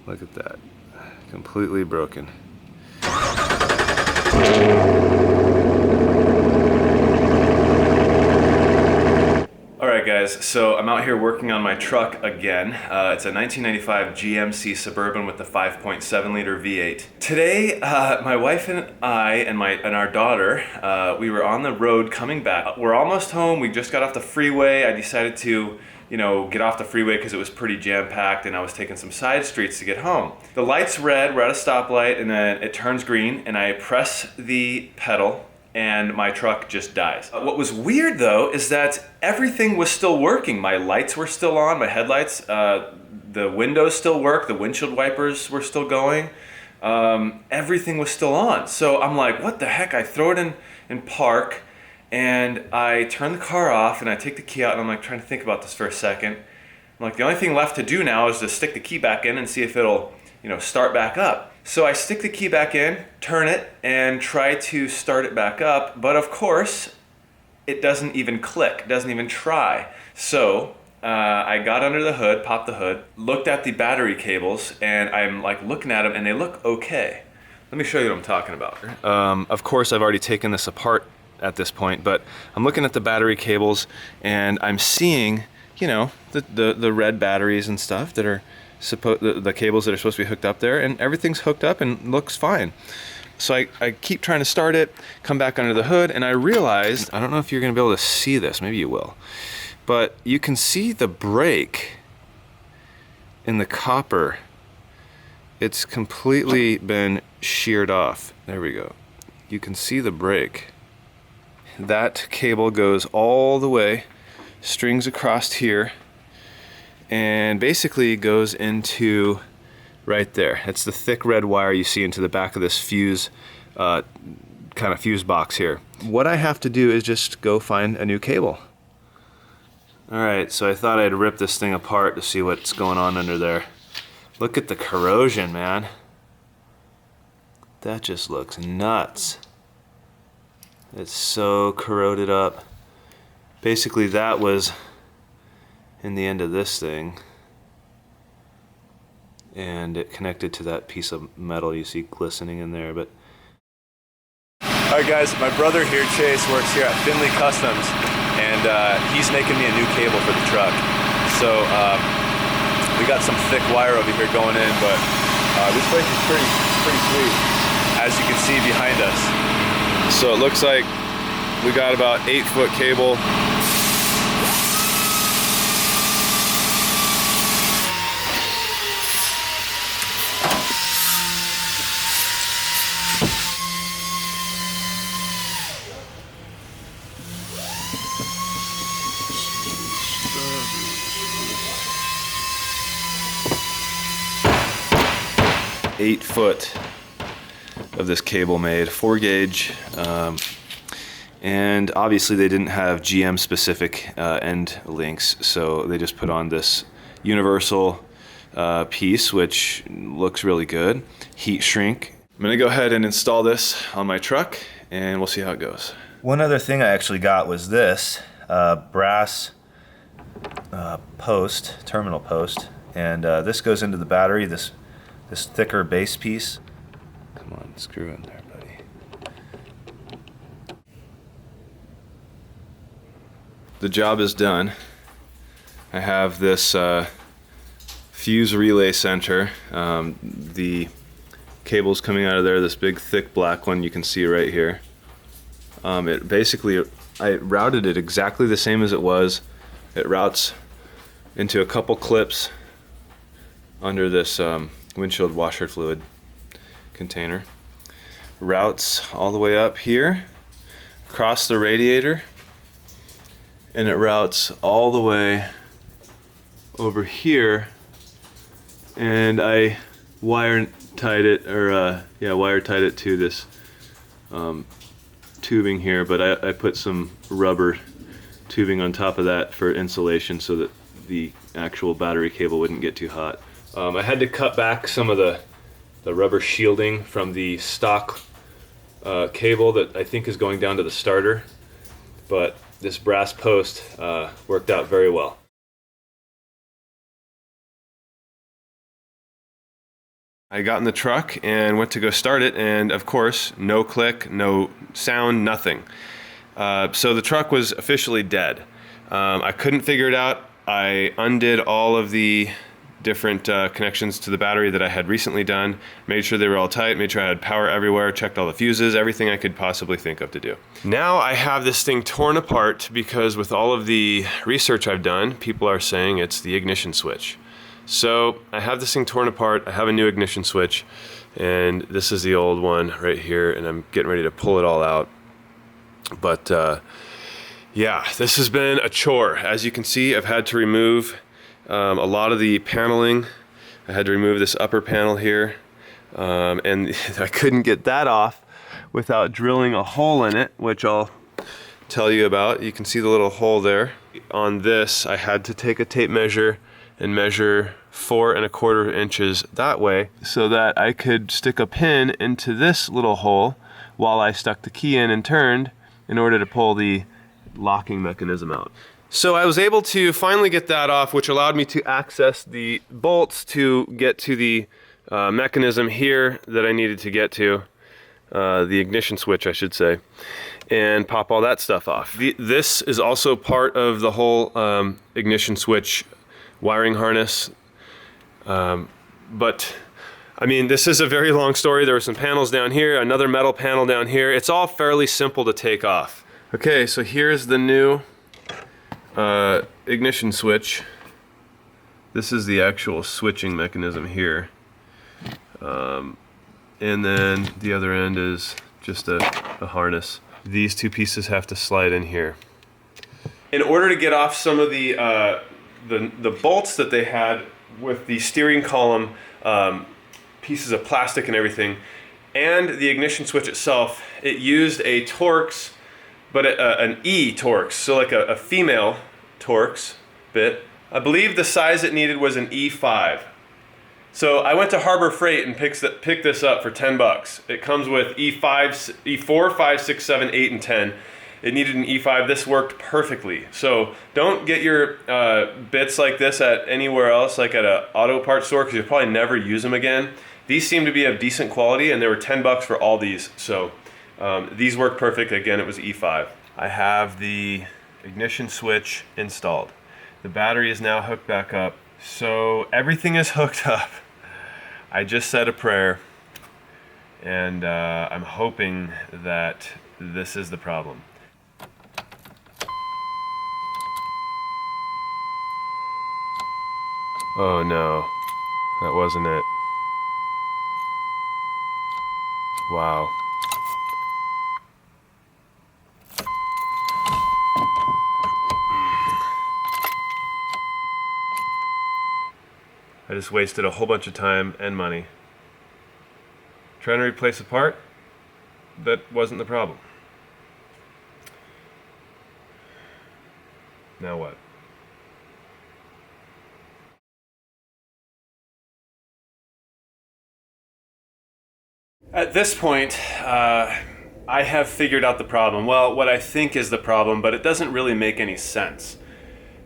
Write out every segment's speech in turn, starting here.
Look at that. Completely broken. Alright guys, so I'm out here working on my truck again. It's a 1995 GMC Suburban with the 5.7 liter V8. Today, my wife and I and our daughter, we were on the road coming back. We're almost home, we just got off the freeway. I decided to get off the freeway because it was pretty jam-packed and I was taking some side streets to get home. The light's red, we're at a stoplight, and then it turns green and I press the pedal and my truck just dies. What was weird though is that everything was still working. My lights were still on, my headlights, the windows still worked, the windshield wipers were still going. Everything was still on. So I'm like, what the heck? I throw it in park, and I turn the car off and I take the key out, and I'm like trying to think about this for a second. I'm like, the only thing left to do now is to stick the key back in and see if it'll, start back up. So I stick the key back in, turn it, and try to start it back up, but of course, it doesn't even click, doesn't even try. So I got under the hood, popped the hood, looked at the battery cables, and I'm like looking at them and they look okay. Let me show you what I'm talking about. Of course, I've already taken this apart at this point, but I'm looking at the battery cables and I'm seeing, the red batteries and stuff that are the cables that are supposed to be hooked up there, and everything's hooked up and looks fine. So I keep trying to start it, come back under the hood, and I realized, I don't know if you're gonna be able to see this, maybe you will, but you can see the brake in the copper. It's completely been sheared off. There we go. You can see the brake. That cable goes all the way, strings across here, and basically goes into right there. It's the thick red wire you see into the back of this fuse, kind of fuse box here. What I have to do is just go find a new cable. All right, so I thought I'd rip this thing apart to see what's going on under there. Look at the corrosion, man. That just looks nuts. It's so corroded up. Basically, that was in the end of this thing, and it connected to that piece of metal you see glistening in there. But alright guys, my brother here, Chase, works here at Finley Customs, and he's making me a new cable for the truck. So we got some thick wire over here going in, but this place is pretty sweet, as you can see behind us. So it looks like we got about 8-foot cable. Eight foot of this cable made, 4-gauge, and obviously they didn't have GM specific end links, so they just put on this universal piece, which looks really good. Heat shrink. I'm gonna go ahead and install this on my truck, and we'll see how it goes. One other thing I actually got was this brass post, terminal post, and this goes into the battery, this thicker base piece. Come on, screw in there, buddy. The job is done. I have this fuse relay center. The cable's coming out of there, this big thick black one you can see right here. It basically, I routed it exactly the same as it was. It routes into a couple clips under this windshield washer fluid container. Routes all the way up here, across the radiator, and it routes all the way over here, and I wire tied it to this tubing here, but I put some rubber tubing on top of that for insulation so that the actual battery cable wouldn't get too hot. I had to cut back some of the rubber shielding from the stock cable that I think is going down to the starter, but this brass post worked out very well. I got in the truck and went to go start it, and of course, no click, no sound, nothing. So the truck was officially dead. I couldn't figure it out. I undid all of the different connections to the battery that I had recently done, made sure they were all tight, made sure I had power everywhere, checked all the fuses, everything I could possibly think of to do. Now I have this thing torn apart because with all of the research I've done, people are saying it's the ignition switch. So I have this thing torn apart, I have a new ignition switch, and this is the old one right here, and I'm getting ready to pull it all out. But yeah, this has been a chore. As you can see, I've had to remove a lot of the paneling. I had to remove this upper panel here, and I couldn't get that off without drilling a hole in it, which I'll tell you about. You can see the little hole there. On this, I had to take a tape measure and measure 4 1/4 inches that way so that I could stick a pin into this little hole while I stuck the key in and turned in order to pull the locking mechanism out. So I was able to finally get that off, which allowed me to access the bolts to get to the mechanism here that I needed to get to, the ignition switch I should say, and pop all that stuff off. This is also part of the whole ignition switch wiring harness, but I mean, this is a very long story. There were some panels down here, another metal panel down here. It's all fairly simple to take off. Okay, so here's the new ignition switch. This is the actual switching mechanism here. And then the other end is just a harness. These two pieces have to slide in here. In order to get off some of the bolts that they had with the steering column, pieces of plastic and everything, and the ignition switch itself, it used a Torx, but an E Torx, so like a female Torx bit. I believe the size it needed was an E5. So I went to Harbor Freight and picked this up for 10 bucks. It comes with E5, E4, 5, 6, 7, 8, and 10. It needed an E5. This worked perfectly. So don't get your bits like this at anywhere else, like at an auto parts store, because you'll probably never use them again. These seem to be of decent quality, and they were 10 bucks for all these. So these work perfect. Again, it was E5. I have the ignition switch installed. The battery is now hooked back up. So everything is hooked up. I just said a prayer, and I'm hoping that this is the problem. Oh no, that wasn't it. Wow. I just wasted a whole bunch of time and money trying to replace a part that wasn't the problem. Now what? At this point, I have figured out the problem. Well, what I think is the problem, but it doesn't really make any sense.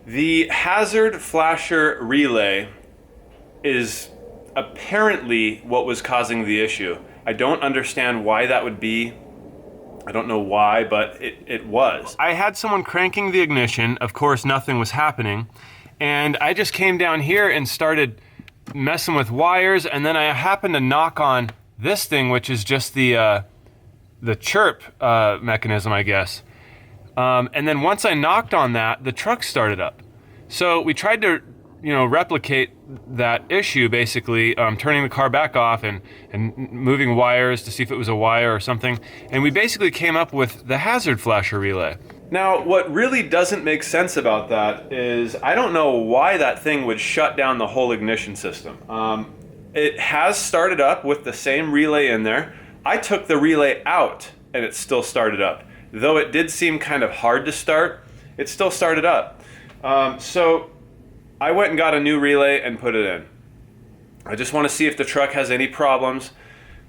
The hazard flasher relay is apparently what was causing the issue. I don't understand why that would be. I don't know why, but it was. I had someone cranking the ignition. Of course, nothing was happening. And I just came down here and started messing with wires, and then I happened to knock on this thing, which is just the chirp mechanism, I guess. And then once I knocked on that, the truck started up. So we tried to replicate that issue, basically turning the car back off and moving wires to see if it was a wire or something. And we basically came up with the hazard flasher relay. Now, what really doesn't make sense about that is I don't know why that thing would shut down the whole ignition system. It has started up with the same relay in there. I took the relay out and it still started up. Though it did seem kind of hard to start, it still started up. So I went and got a new relay and put it in. I just want to see if the truck has any problems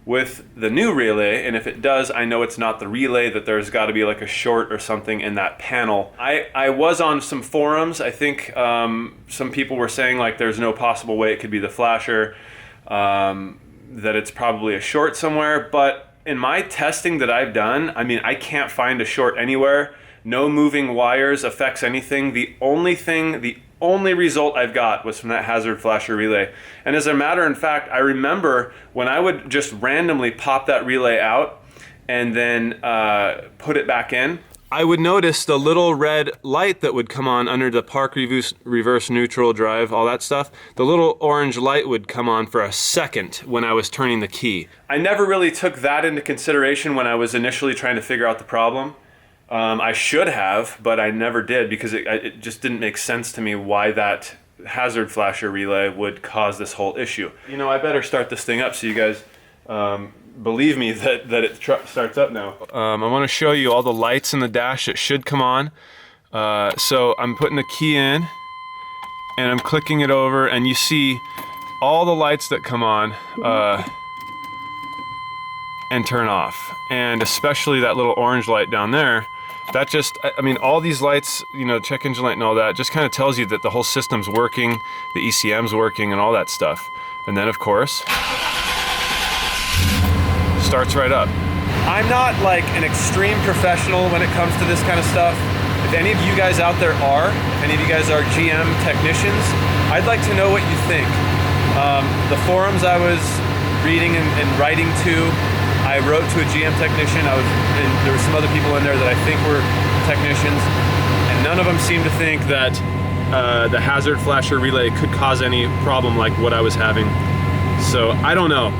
with the new relay, and if it does, I know it's not the relay, that there's got to be like a short or something in that panel. I was on some forums. I think some people were saying like there's no possible way it could be the flasher. that it's probably a short somewhere, but in my testing that I've done, I mean, I can't find a short anywhere. No moving wires affects anything. The only result I've got was from that hazard flasher relay. And as a matter of fact, I remember when I would just randomly pop that relay out and then put it back in, I would notice the little red light that would come on under the park reverse neutral drive, all that stuff. The little orange light would come on for a second when I was turning the key. I never really took that into consideration when I was initially trying to figure out the problem. I should have, but I never did because it just didn't make sense to me why that hazard flasher relay would cause this whole issue. You know, I better start this thing up so you guys believe me that it starts up now. I want to show you all the lights in the dash that should come on. So I'm putting the key in and I'm clicking it over, and you see all the lights that come on and turn off, and especially that little orange light down there. That just, I mean, all these lights, you know, check engine light and all that, just kind of tells you that the whole system's working, the ECM's working, and all that stuff. And then, of course, starts right up. I'm not like an extreme professional when it comes to this kind of stuff. If any of you guys out there are, if any of you guys are GM technicians, I'd like to know what you think. The forums I was reading and writing to, I wrote to a GM technician. And there were some other people in there that I think were technicians, and none of them seemed to think that the hazard flasher relay could cause any problem like what I was having. So I don't know.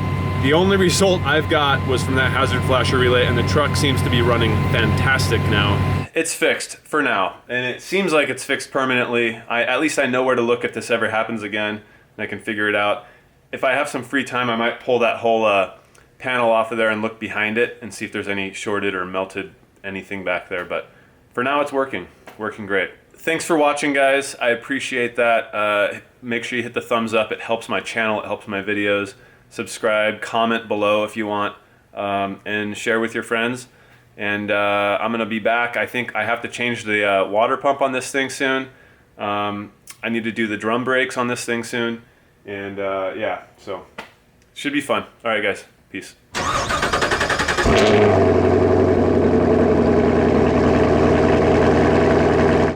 The only result I've got was from that hazard flasher relay, and the truck seems to be running fantastic now. It's fixed for now, and it seems like it's fixed permanently. At least I know where to look if this ever happens again, and I can figure it out. If I have some free time, I might pull that whole panel off of there and look behind it and see if there's any shorted or melted anything back there. But for now, it's working great. Thanks for watching, guys. I appreciate that. Make sure you hit the thumbs up. It helps my channel. It helps my videos. Subscribe, comment below if you want, and share with your friends. And I'm gonna be back. I think I have to change the water pump on this thing soon. I need to do the drum brakes on this thing soon. And yeah, so should be fun. All right, guys. Peace.